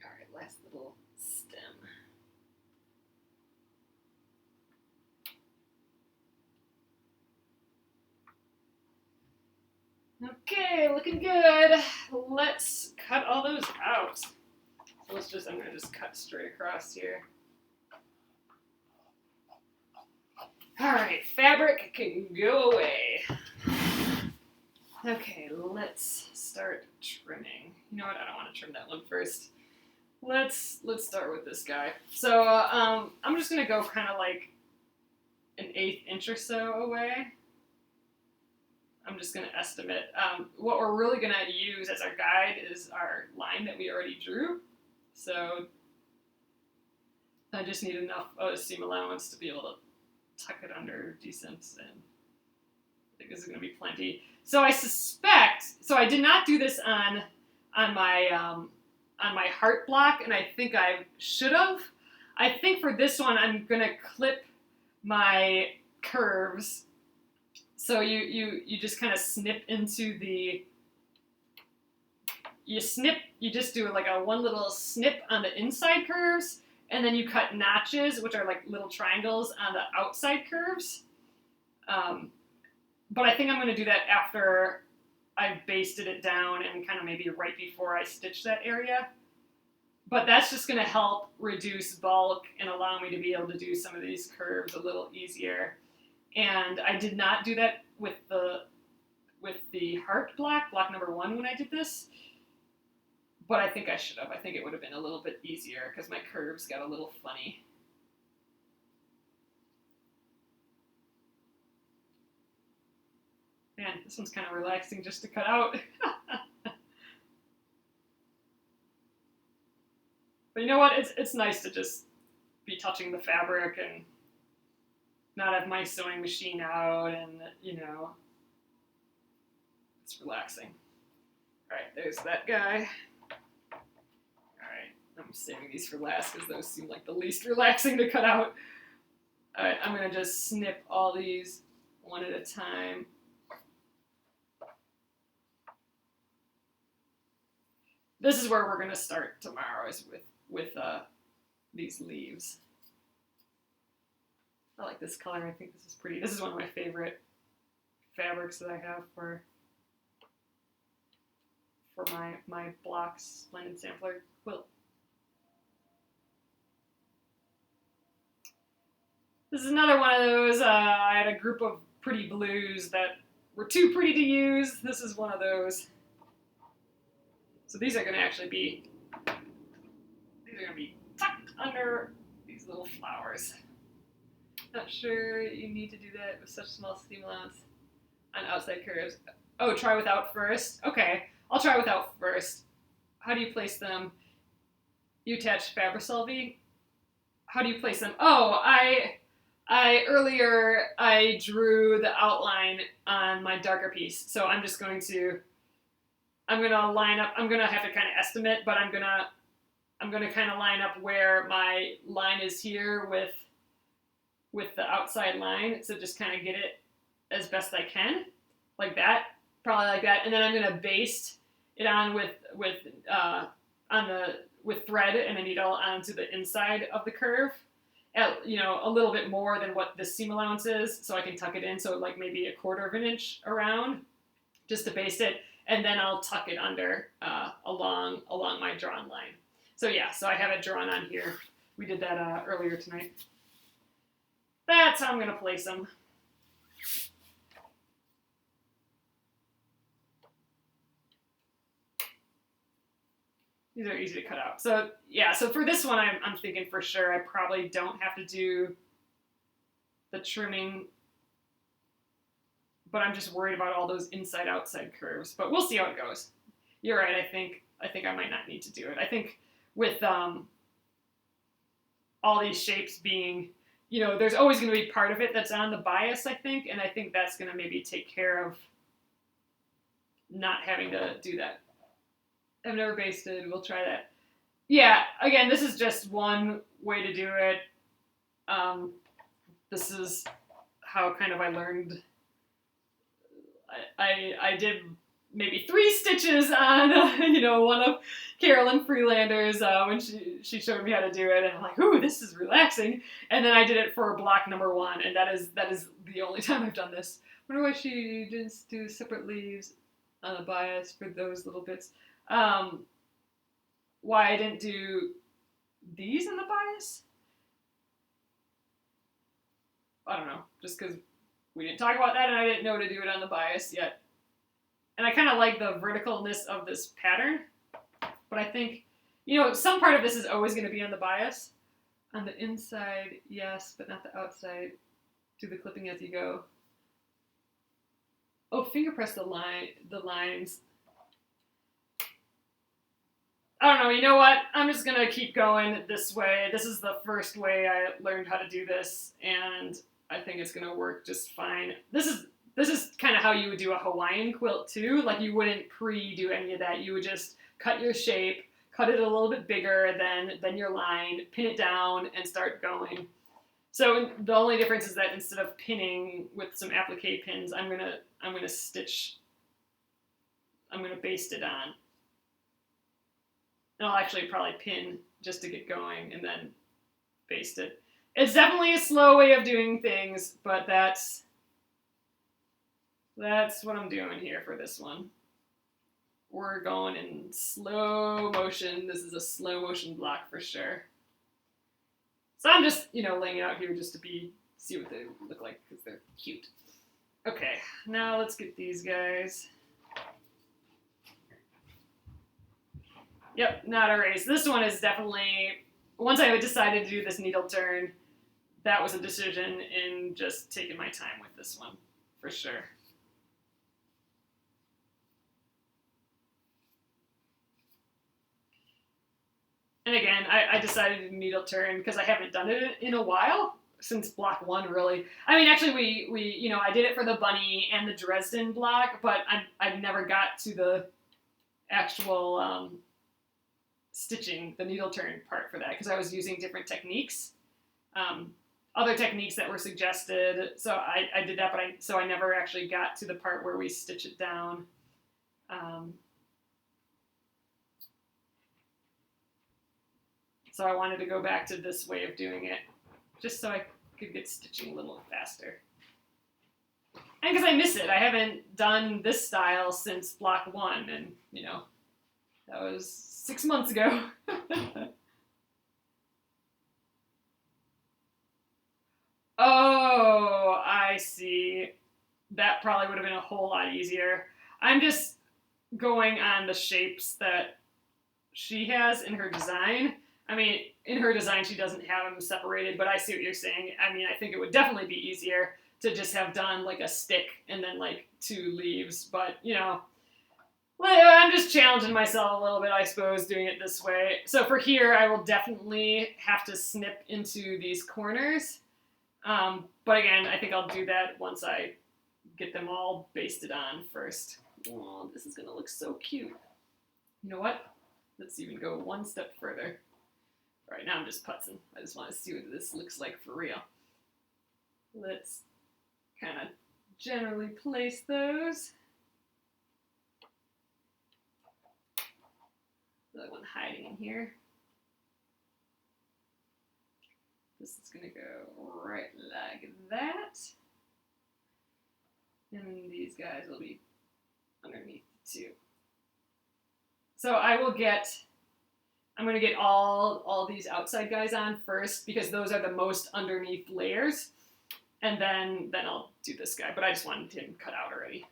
All right, last little stem. Okay, looking good. Let's cut all those out. So I'm gonna just cut straight across here. All right, fabric can go away. Okay, let's start trimming. You know what, I don't want to trim that one first. Let's start with this guy. So I'm just gonna go kind of like an 1/8 inch or so away. I'm just going to estimate. What we're really going to use as our guide is our line that we already drew. So I just need enough of a seam allowance to be able to tuck it under decent, and I think this is going to be plenty. So I suspect, so I did not do this on my heart block, and I think I should have. I think for this one I'm going to clip my curves. So you just kind of snip into the, you just do like a one little snip on the inside curves, and then you cut notches, which are like little triangles on the outside curves. But I think I'm going to do that after I've basted it down and kind of maybe right before I stitch that area. But that's just going to help reduce bulk and allow me to be able to do some of these curves a little easier. And I did not do that with the heart block number 1 when I did this, but I think I should have. I think it would have been a little bit easier because my curves got a little funny. Man, this one's kind of relaxing just to cut out. But you know what? It's nice to just be touching the fabric and not have my sewing machine out, and you know, it's relaxing. All right, there's that guy. All right, I'm saving these for last because those seem like the least relaxing to cut out. All right, I'm gonna just snip all these one at a time. This is where we're gonna start tomorrow, is with these leaves. I like this color. I think this is pretty. This is one of my favorite fabrics that I have for my blocks Splendid Sampler quilt. This is another one of those. I had a group of pretty blues that were too pretty to use. This is one of those. So these are going to actually be tucked under these little flowers. Not sure you need to do that with such small seam allowance on outside curves. Oh, try without first? Okay, I'll try without first. How do you place them? You attach Fabrisolvi. How do you place them? Oh, earlier I drew the outline on my darker piece. So I'm just going to, I'm gonna line up, I'm gonna have to kind of estimate, but I'm gonna kind of line up where my line is here with the outside line, so just kind of get it as best I can, like that, probably like that, and then I'm gonna baste it on with thread and a needle onto the inside of the curve, at, you know, a little bit more than what the seam allowance is, so I can tuck it in, so like maybe a 1/4 of an inch around, just to baste it, and then I'll tuck it under along my drawn line. So yeah, so I have it drawn on here. We did that earlier tonight. That's how I'm gonna place them. These are easy to cut out. So yeah, so for this one, I'm thinking for sure I probably don't have to do the trimming, but I'm just worried about all those inside-outside curves. But we'll see how it goes. You're right. I think I might not need to do it. I think with all these shapes being, you know, there's always going to be part of it that's on the bias, I think, and I think that's going to maybe take care of not having to do that. I've never basted. We'll try that. Yeah, again, this is just one way to do it. This is how kind of I learned. I did maybe 3 stitches on, you know, one of Carolyn Freelander's when she showed me how to do it, and I'm like, ooh, this is relaxing. And then I did it for block number 1, and that is the only time I've done this. I wonder why she didn't do separate leaves on a bias for those little bits. Why I didn't do these on the bias? I don't know, just because we didn't talk about that and I didn't know to do it on the bias yet. And I kind of like the verticalness of this pattern, but I think, you know, some part of this is always going to be on the bias. On the inside, yes, but not the outside. Do the clipping as you go. Oh, finger press the lines. I don't know, you know what? I'm just gonna keep going this way. This is the first way I learned how to do this, and I think it's gonna work just fine. This is kind of how you would do a Hawaiian quilt too. Like, you wouldn't pre-do any of that. You would just cut your shape, cut it a little bit bigger than your line, pin it down, and start going. So the only difference is that instead of pinning with some applique pins, I'm gonna baste it on. And I'll actually probably pin just to get going and then baste it. It's definitely a slow way of doing things, but that's what I'm doing here for this one. We're going in slow motion. This is a slow motion block for sure. So I'm just, you know, laying it out here just to see what they look like because they're cute. Okay, now let's get these guys. Yep, not erased. This one is definitely, once I decided to do this needle turn, that was a decision in just taking my time with this one, for sure. And again, I decided to needle turn because I haven't done it in a while, since block 1 really. I mean, actually we you know, I did it for the bunny and the Dresden block, but I never got to the actual stitching, the needle turn part for that, because I was using different techniques, other techniques that were suggested. So I did that, but I never actually got to the part where we stitch it down. So I wanted to go back to this way of doing it, just so I could get stitching a little faster. And because I miss it, I haven't done this style since block 1, and you know, that was 6 months ago. Oh, I see. That probably would have been a whole lot easier. I'm just going on the shapes that she has in her design. I mean, in her design, she doesn't have them separated, but I see what you're saying. I mean, I think it would definitely be easier to just have done like a stick and then like 2 leaves, but you know, I'm just challenging myself a little bit, I suppose, doing it this way. So for here, I will definitely have to snip into these corners. But again, I think I'll do that once I get them all basted on first. Oh, this is going to look so cute. You know what? Let's even go one step further. All right, now I'm just putzing. I just want to see what this looks like for real. Let's kind of generally place those. Another one hiding in here. This is gonna go right like that. And these guys will be underneath too. So I'm gonna get all these outside guys on first because those are the most underneath layers. And then I'll do this guy, but I just wanted him cut out already.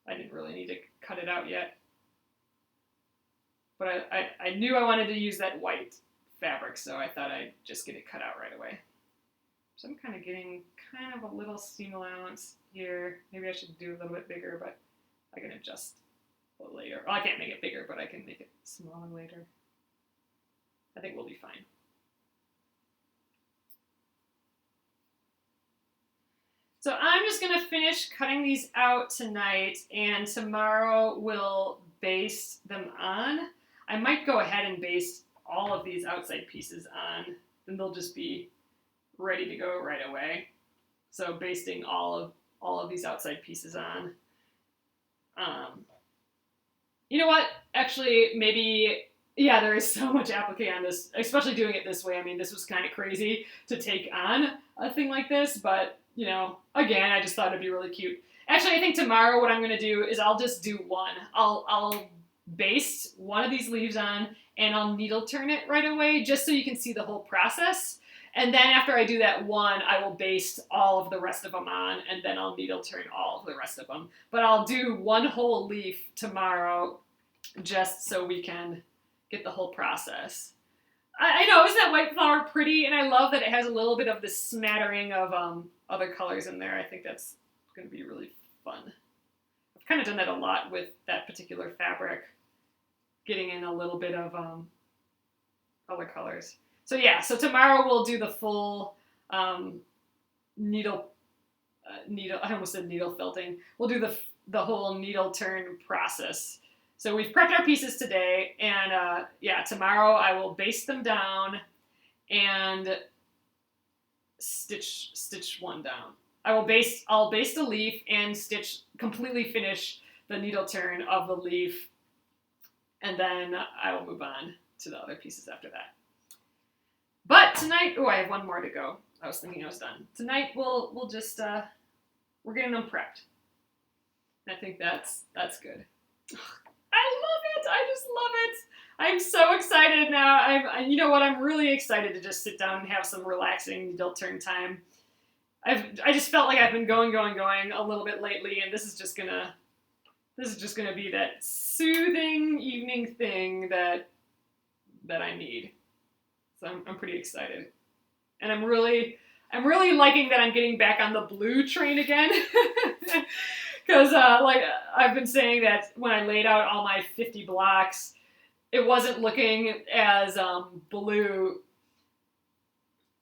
I didn't really need to cut it out yet. But I knew I wanted to use that white fabric, so I thought I'd just get it cut out right away. So I'm kind of getting kind of a little seam allowance here. Maybe I should do a little bit bigger, but I can adjust later. Well, I can't make it bigger, but I can make it smaller later. I think we'll be fine. So I'm just gonna finish cutting these out tonight, and tomorrow we'll baste them on. I might go ahead and baste all of these outside pieces on, and they'll just be ready to go right away. So basting all of these outside pieces on. You know what? Actually, maybe, yeah, there is so much applique on this, especially doing it this way. I mean, this was kind of crazy to take on a thing like this, but, you know, again, I just thought it'd be really cute. Actually, I think tomorrow what I'm going to do is I'll just do one. I'll baste one of these leaves on, and I'll needle turn it right away, just so you can see the whole process. And then after I do that one, I will baste all of the rest of them on, and then I'll needle turn all of the rest of them. But I'll do one whole leaf tomorrow, just so we can get the whole process. I know, isn't that white flower pretty? And I love that it has a little bit of this smattering of other colors in there. I think that's going to be really fun. I've kind of done that a lot with that particular fabric, getting in a little bit of other colors. So yeah, so tomorrow we'll do the full needle, I almost said needle felting. We'll do the whole needle turn process. So we've prepped our pieces today, and yeah, tomorrow I will baste them down and stitch one down. I'll baste a leaf and completely finish the needle turn of the leaf, and then I will move on to the other pieces after that. But tonight, oh, I have one more to go. I was thinking I was done. Tonight we'll just we're getting them prepped. I think that's good. I love it. I just love it. I'm so excited now. You know what? I'm really excited to just sit down and have some relaxing needle turn time. I just felt like I've been going a little bit lately, and this is just gonna be that soothing evening thing that I need. So I'm pretty excited, and I'm really liking that I'm getting back on the blue train again. Because like I've been saying that when I laid out all my 50 blocks, it wasn't looking as blue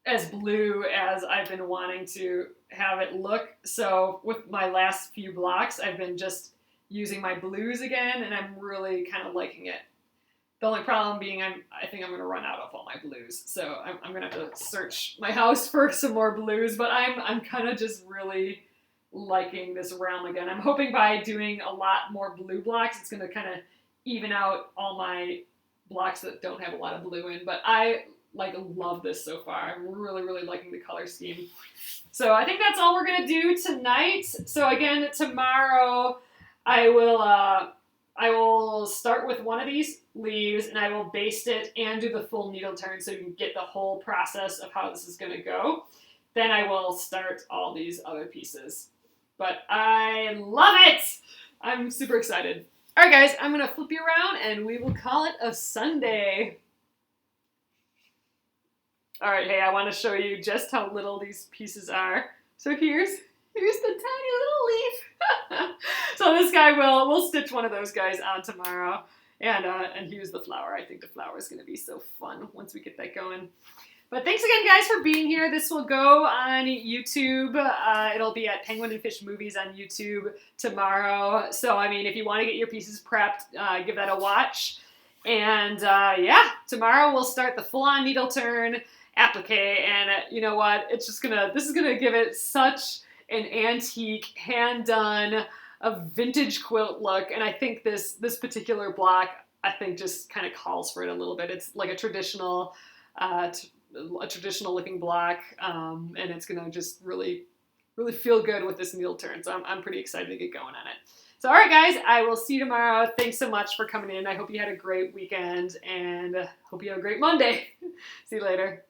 as I've been wanting to have it look. So with my last few blocks, I've been just using my blues again, and I'm really kind of liking it. The only problem being I think I'm going to run out of all my blues. So I'm going to have to search my house for some more blues, but I'm kind of just really liking this realm again. I'm hoping by doing a lot more blue blocks, it's going to kind of even out all my blocks that don't have a lot of blue in, but I love this so far. I'm really liking the color scheme. So I think that's all we're going to do tonight. So again, tomorrow I will start with one of these leaves, and I will baste it and do the full needle turn so you can get the whole process of how this is going to go. Then I will start all these other pieces. But I love it! I'm super excited. All right, guys, I'm going to flip you around, and we will call it a Sunday. All right, hey, I want to show you just how little these pieces are. So here's the tiny little leaf. So this guy we'll stitch one of those guys on tomorrow. And here's the flower. I think the flower is going to be so fun once we get that going. But thanks again, guys, for being here. This will go on YouTube. It'll be at Penguin and Fish Movies on YouTube tomorrow. So, I mean, if you want to get your pieces prepped, give that a watch. And, yeah, tomorrow we'll start the full-on needle turn applique. And you know what? This is going to give it such an antique, hand-done, a vintage quilt look. And I think this particular block, I think, just kind of calls for it a little bit. It's like a traditional a traditional looking block, and it's gonna just really feel good with this needle turn. So I'm pretty excited to get going on it. So, all right, guys, I will see you tomorrow. Thanks so much for coming in. I hope you had a great weekend, and hope you have a great Monday. See you later.